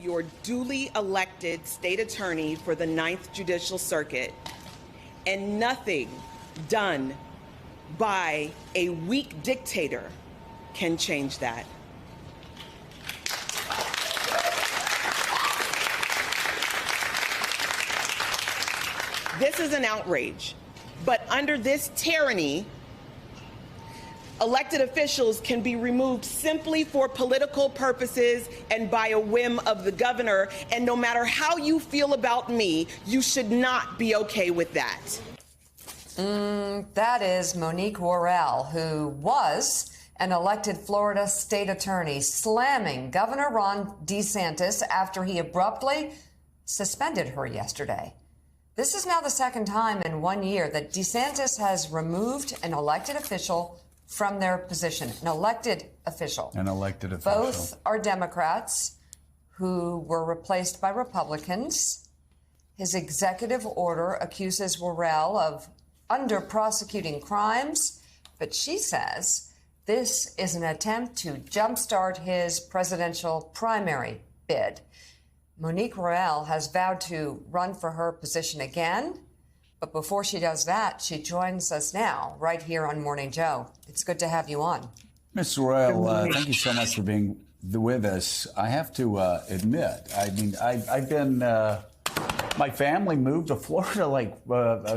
Your duly elected state attorney for the Ninth Judicial Circuit, and nothing done by a weak dictator can change that. This is an outrage, but under this tyranny, elected officials can be removed simply for political purposes and by a whim of the governor. And no matter how you feel about me, you should not be okay with that. That is Monique Worrell, who was an elected Florida state attorney, slamming Governor Ron DeSantis after he abruptly suspended her yesterday. This is now the second time in 1 year that DeSantis has removed an elected official from their position, an elected official. An elected official. Both are Democrats who were replaced by Republicans. His executive order accuses Worrell of under-prosecuting crimes, but she says this is an attempt to jumpstart his presidential primary bid. Monique Worrell has vowed to run for her position again. But before she does that, she joins us now right here on Morning Joe. It's good to have you on. Ms. Worrell, thank you so much for being with us. I have to admit, I mean, I've been, my family moved to Florida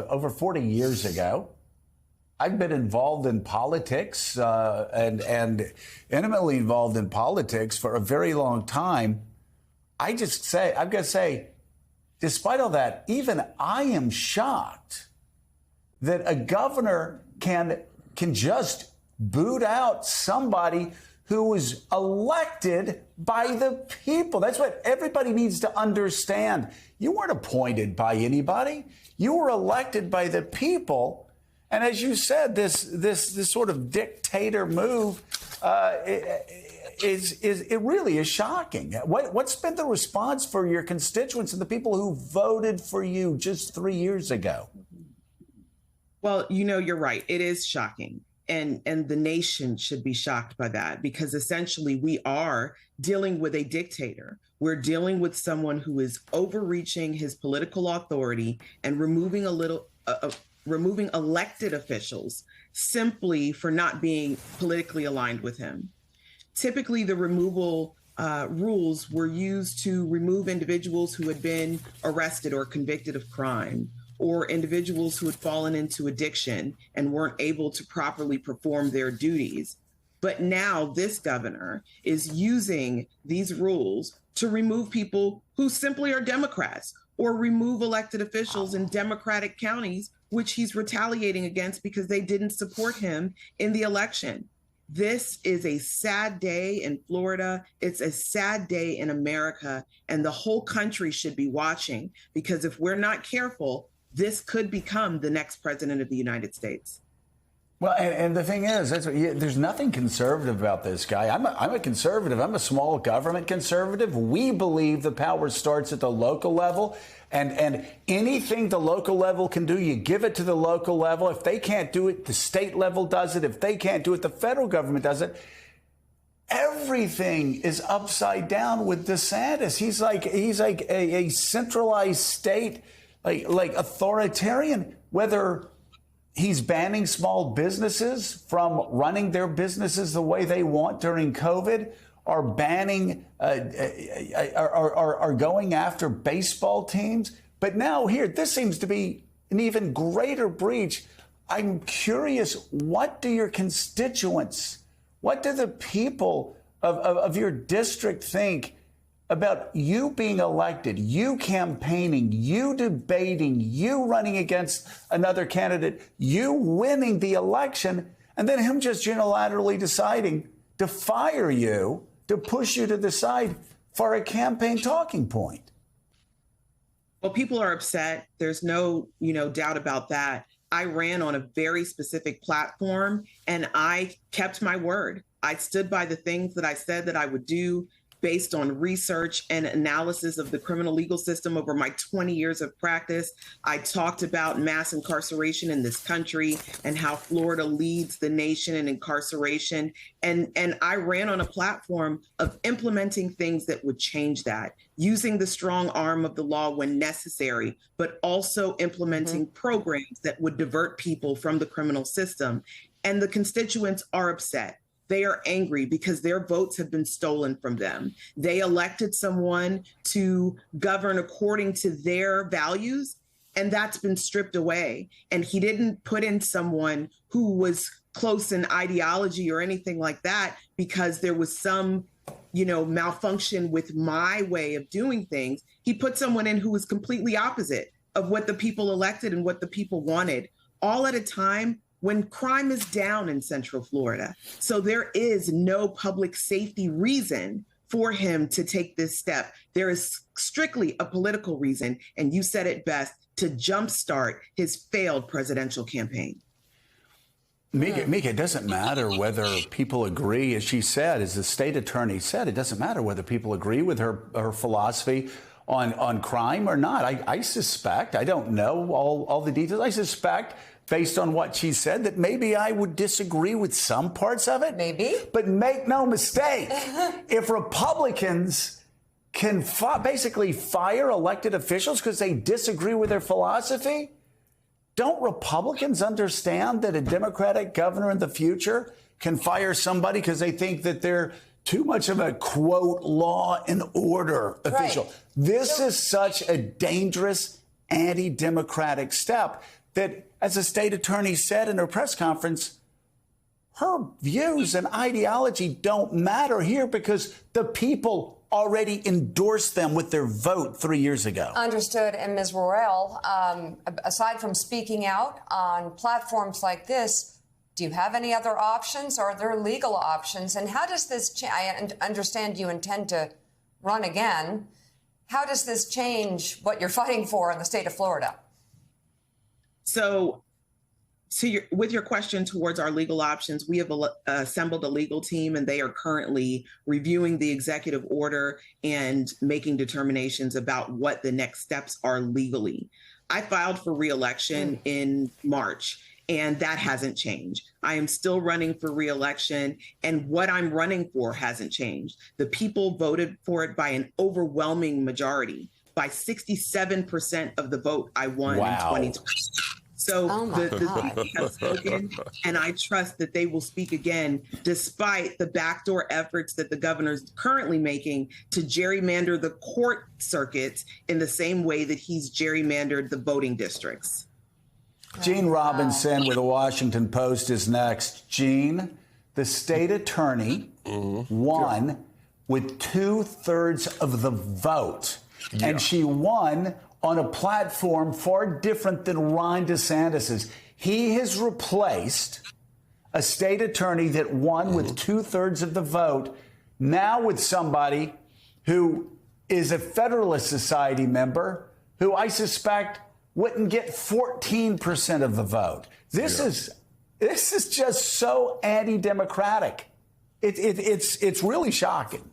over 40 years ago. I've been involved in politics and intimately involved in politics for a very long time. I've got to say, despite all that, even I am shocked that a governor can just boot out somebody who was elected by the people. That's what everybody needs to understand. You weren't appointed by anybody. You were elected by the people. And as you said, this sort of dictator move it really is shocking. What's been the response for your constituents and the people who voted for you just 3 years ago? Well, you know, you're right. It is shocking. And the nation should be shocked by that, because essentially we are dealing with a dictator. We're dealing with someone who is overreaching his political authority and removing elected officials simply for not being politically aligned with him. Typically, the removal rules were used to remove individuals who had been arrested or convicted of crime, or individuals who had fallen into addiction and weren't able to properly perform their duties. But now this governor is using these rules to remove people who simply are Democrats, or remove elected officials in Democratic counties, which he's retaliating against because they didn't support him in the election. This is a sad day in Florida. It's a sad day in America, and the whole country should be watching, because if we're not careful, this could become the next president of the United States. Well, and the thing is, there's nothing conservative about this guy. I'm a conservative. I'm a small government conservative. We believe the power starts at the local level, and anything the local level can do, you give it to the local level. If they can't do it, the state level does it. If they can't do it, the federal government does it. Everything is upside down with DeSantis. He's like a centralized state, like authoritarian, whether he's banning small businesses from running their businesses the way they want during COVID, or banning, are going after baseball teams. But now here, this seems to be an even greater breach. I'm curious, what do your constituents, what do the people of your district think about you being elected, you campaigning, you debating, you running against another candidate, you winning the election, and then him just unilaterally deciding to fire you, to push you to the side for a campaign talking point? Well, people are upset. There's no, doubt about that. I ran on a very specific platform, and I kept my word. I stood by the things that I said that I would do. based on research and analysis of the criminal legal system over my 20 years of practice. I talked about mass incarceration in this country and how Florida leads the nation in incarceration. And I ran on a platform of implementing things that would change that, using the strong arm of the law when necessary, but also implementing programs that would divert people from the criminal system. And the constituents are upset. They are angry because their votes have been stolen from them. They elected someone to govern according to their values, and that's been stripped away. And he didn't put in someone who was close in ideology or anything like that because there was some, malfunction with my way of doing things. He put someone in who was completely opposite of what the people elected and what the people wanted, all at a time when crime is down in Central Florida. So there is no public safety reason for him to take this step. There is strictly a political reason, and you said it best, to jumpstart his failed presidential campaign. Mika, it doesn't matter whether people agree, as she said, as the state attorney said, it doesn't matter whether people agree with her philosophy on crime or not. I suspect, I don't know all the details, I suspect, based on what she said, that maybe I would disagree with some parts of it. Maybe. But make no mistake, if Republicans can basically fire elected officials because they disagree with their philosophy, don't Republicans understand that a Democratic governor in the future can fire somebody because they think that they're too much of a, quote, law and order official? Right. This is such a dangerous anti-democratic step that, as the state attorney said in her press conference, her views and ideology don't matter here because the people already endorsed them with their vote 3 years ago. Understood. And Ms. Worrell, aside from speaking out on platforms like this, do you have any other options? Are there legal options? And how does this I understand you intend to run again. How does this change what you're fighting for in the state of Florida? So with your question towards our legal options, we have assembled a legal team, and they are currently reviewing the executive order and making determinations about what the next steps are legally. I filed for re-election in March, and that hasn't changed. I am still running for re-election, and what I'm running for hasn't changed. The people voted for it by an overwhelming majority. By 67% of the vote, I won in 2020. So the people have spoken, and I trust that they will speak again, despite the backdoor efforts that the governor is currently making to gerrymander the court circuits in the same way that he's gerrymandered the voting districts. Gene Robinson with the Washington Post is next. Gene, the state attorney won with 2/3 of the vote, and she won on a platform far different than Ron DeSantis's. He has replaced a state attorney that won with 2/3 of the vote, now with somebody who is a Federalist Society member, who I suspect wouldn't get 14% of the vote. This is just so anti-democratic. It's really shocking.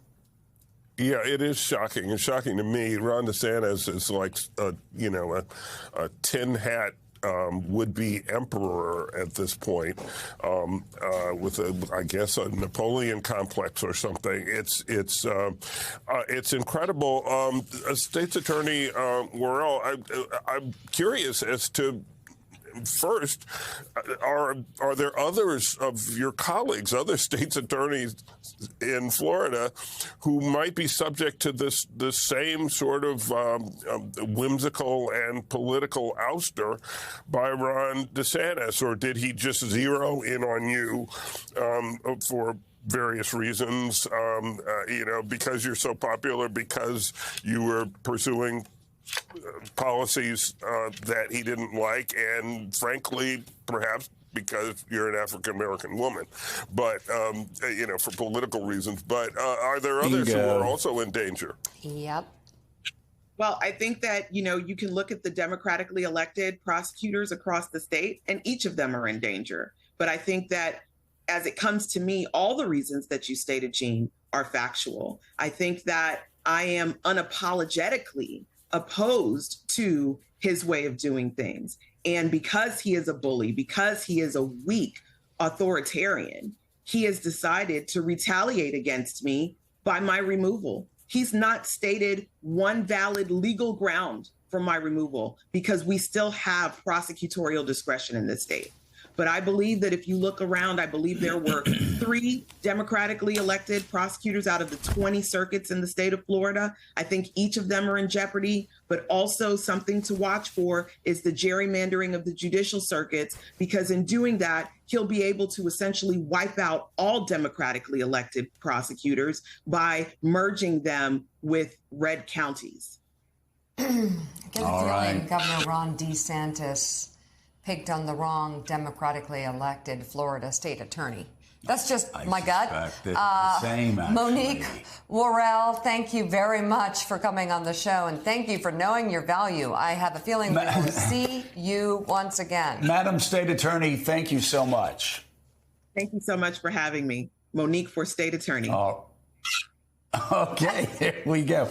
Yeah, it is shocking. It's shocking to me. Ron DeSantis is like, a tin hat would-be emperor at this point, with I guess a Napoleon complex or something. It's incredible. State's Attorney Worrell, I'm curious as to, first, are there others of your colleagues, other state's attorneys in Florida, who might be subject to this same sort of whimsical and political ouster by Ron DeSantis, or did he just zero in on you for various reasons, because you're so popular, because you were pursuing policies that he didn't like, and frankly, perhaps because you're an African-American woman, but, for political reasons. But are there others who are also in danger? Yep. Well, I think that, you can look at the democratically elected prosecutors across the state, and each of them are in danger. But I think that as it comes to me, all the reasons that you stated, Gene, are factual. I think that I am unapologetically opposed to his way of doing things. And because he is a bully, because he is a weak authoritarian, he has decided to retaliate against me by my removal. He's not stated one valid legal ground for my removal because we still have prosecutorial discretion in this state. But I believe that if you look around, I believe there were 3 democratically elected prosecutors out of the 20 circuits in the state of Florida. I think each of them are in jeopardy, but also something to watch for is the gerrymandering of the judicial circuits, because in doing that, he'll be able to essentially wipe out all democratically elected prosecutors by merging them with red counties. I get a feeling Governor Ron DeSantis picked on the wrong democratically elected Florida state attorney. That's just my gut. Same, Monique Worrell, thank you very much for coming on the show, and thank you for knowing your value. I have a feeling we will see you once again. Madam State Attorney, thank you so much. Thank you so much for having me. Monique for State Attorney. Okay, here we go.